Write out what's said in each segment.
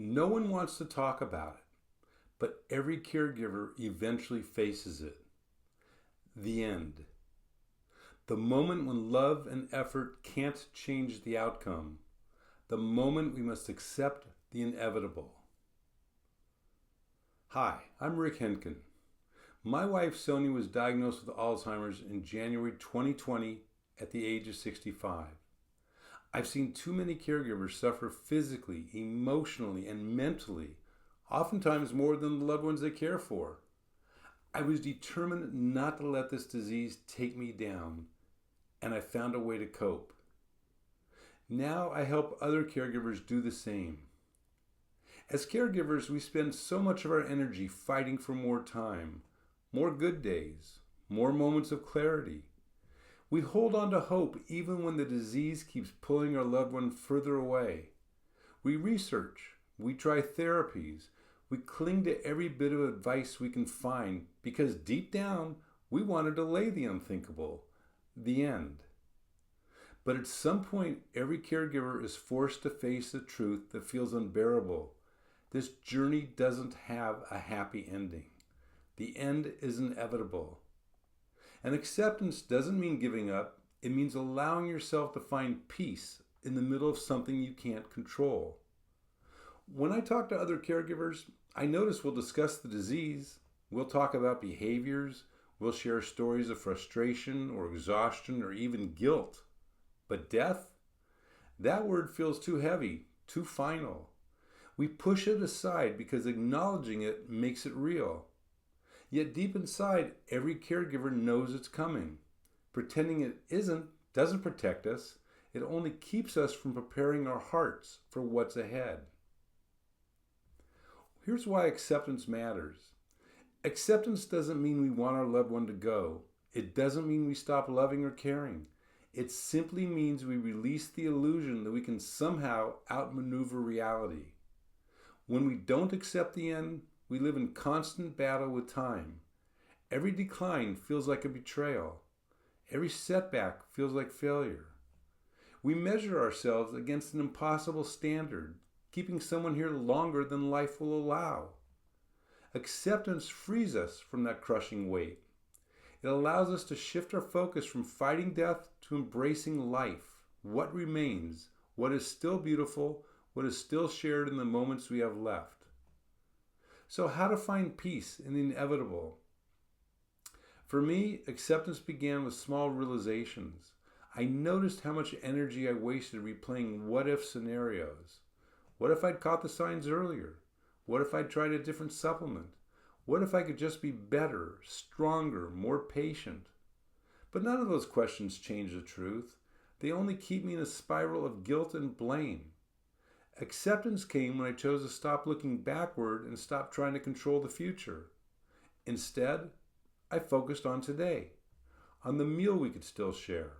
No one wants to talk about it, but every caregiver eventually faces it. The end. The moment when love and effort can't change the outcome. The moment we must accept the inevitable. Hi, I'm 𝗷𝗲𝗃𝗃𝗃𝗃. My wife Sonia was diagnosed with Alzheimer's in January 2020 at the age of 65. I've seen too many caregivers suffer physically, emotionally, and mentally, oftentimes more than the loved ones they care for. I was determined not to let this disease take me down, and I found a way to cope. Now I help other caregivers do the same. As caregivers, we spend so much of our energy fighting for more time, more good days, more moments of clarity. We hold on to hope even when the disease keeps pulling our loved one further away. We research, we try therapies, we cling to every bit of advice we can find because deep down we want to delay the unthinkable, the end. But at some point, every caregiver is forced to face the truth that feels unbearable. This journey doesn't have a happy ending. The end is inevitable. And acceptance doesn't mean giving up. It means allowing yourself to find peace in the middle of something you can't control. When I talk to other caregivers, I notice we'll discuss the disease, we'll talk about behaviors, we'll share stories of frustration or exhaustion or even guilt. But death? That word feels too heavy, too final. We push it aside because acknowledging it makes it real. Yet deep inside, every caregiver knows it's coming. Pretending it isn't doesn't protect us. It only keeps us from preparing our hearts for what's ahead. Here's why acceptance matters. Acceptance doesn't mean we want our loved one to go. It doesn't mean we stop loving or caring. It simply means we release the illusion that we can somehow outmaneuver reality. When we don't accept the end, we live in constant battle with time. Every decline feels like a betrayal. Every setback feels like failure. We measure ourselves against an impossible standard, keeping someone here longer than life will allow. Acceptance frees us from that crushing weight. It allows us to shift our focus from fighting death to embracing life, what remains, what is still beautiful, what is still shared in the moments we have left. So how to find peace in the inevitable? For me, acceptance began with small realizations. I noticed how much energy I wasted replaying what-if scenarios. What if I'd caught the signs earlier? What if I'd tried a different supplement? What if I could just be better, stronger, more patient? But none of those questions change the truth. They only keep me in a spiral of guilt and blame. Acceptance came when I chose to stop looking backward and stop trying to control the future. Instead, I focused on today, on the meal we could still share,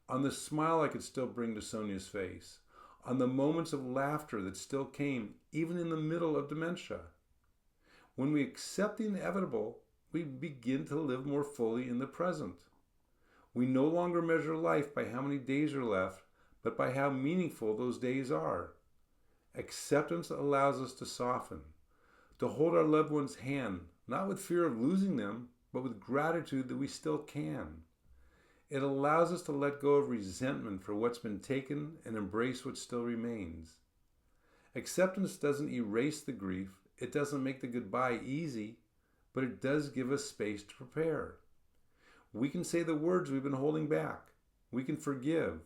on the smile I could still bring to Sonia's face, on the moments of laughter that still came even in the middle of dementia. When we accept the inevitable, we begin to live more fully in the present. We no longer measure life by how many days are left, but by how meaningful those days are. Acceptance allows us to soften, to hold our loved one's hand, not with fear of losing them, but with gratitude that we still can. It allows us to let go of resentment for what's been taken and embrace what still remains. Acceptance doesn't erase the grief, it doesn't make the goodbye easy, but it does give us space to prepare. We can say the words we've been holding back. We can forgive.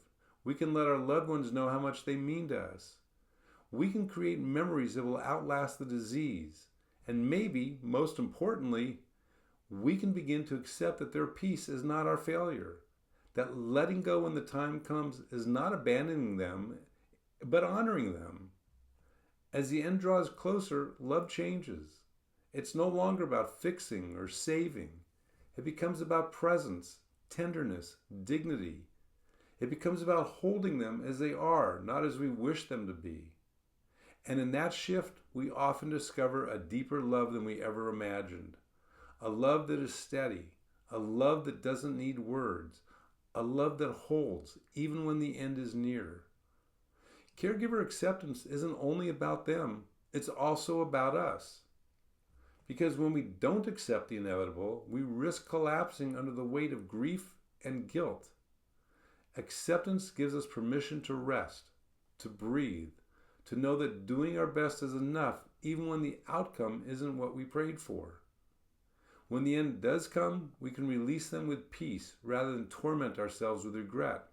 We can let our loved ones know how much they mean to us. We can create memories that will outlast the disease. And maybe, most importantly, we can begin to accept that their peace is not our failure. That letting go when the time comes is not abandoning them, but honoring them. As the end draws closer, love changes. It's no longer about fixing or saving. It becomes about presence, tenderness, dignity. It becomes about holding them as they are, not as we wish them to be. And in that shift, we often discover a deeper love than we ever imagined. A love that is steady, a love that doesn't need words, a love that holds even when the end is near. Caregiver acceptance isn't only about them, it's also about us. Because when we don't accept the inevitable, we risk collapsing under the weight of grief and guilt. Acceptance gives us permission to rest, to breathe, to know that doing our best is enough even when the outcome isn't what we prayed for. When the end does come, we can release them with peace rather than torment ourselves with regret.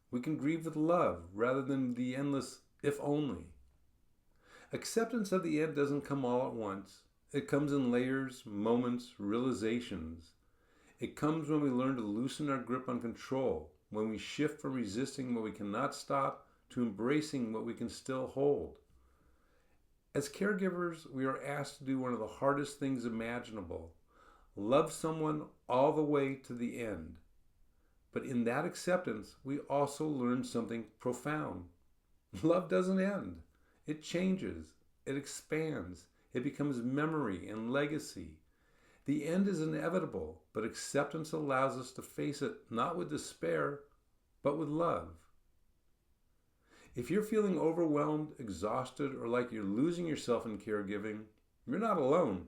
We can grieve with love rather than the endless if only. Acceptance of the end doesn't come all at once. It comes in layers, moments, realizations. It comes when we learn to loosen our grip on control, when we shift from resisting what we cannot stop to embracing what we can still hold. As caregivers, we are asked to do one of the hardest things imaginable: love someone all the way to the end. But in that acceptance, we also learn something profound. Love doesn't end. It changes. It expands. It becomes memory and legacy. The end is inevitable, but acceptance allows us to face it not with despair, but with love. If you're feeling overwhelmed, exhausted, or like you're losing yourself in caregiving, you're not alone.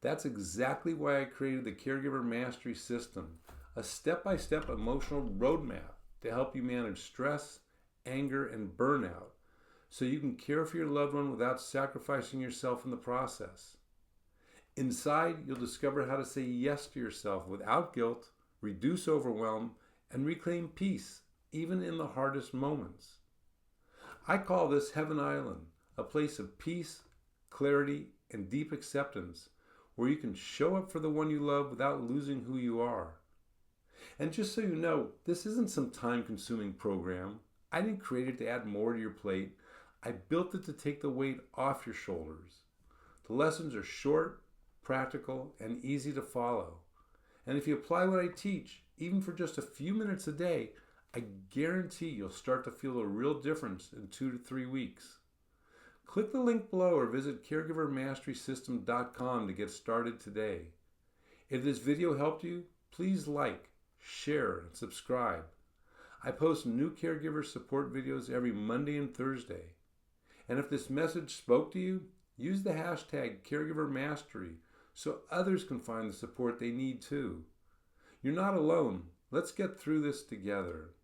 That's exactly why I created the Caregiver Mastery System, a step-by-step emotional roadmap to help you manage stress, anger, and burnout, so you can care for your loved one without sacrificing yourself in the process. Inside, you'll discover how to say yes to yourself without guilt, reduce overwhelm, and reclaim peace, even in the hardest moments. I call this Heaven Island, a place of peace, clarity, and deep acceptance, where you can show up for the one you love without losing who you are. And just so you know, this isn't some time-consuming program. I didn't create it to add more to your plate. I built it to take the weight off your shoulders. The lessons are short, practical, and easy to follow. And if you apply what I teach, even for just a few minutes a day, I guarantee you'll start to feel a real difference in 2 to 3 weeks. Click the link below or visit caregivermasterysystem.com to get started today. If this video helped you, please like, share, and subscribe. I post new caregiver support videos every Monday and Thursday. And if this message spoke to you, use the hashtag #CaregiverMastery so others can find the support they need too. You're not alone. Let's get through this together.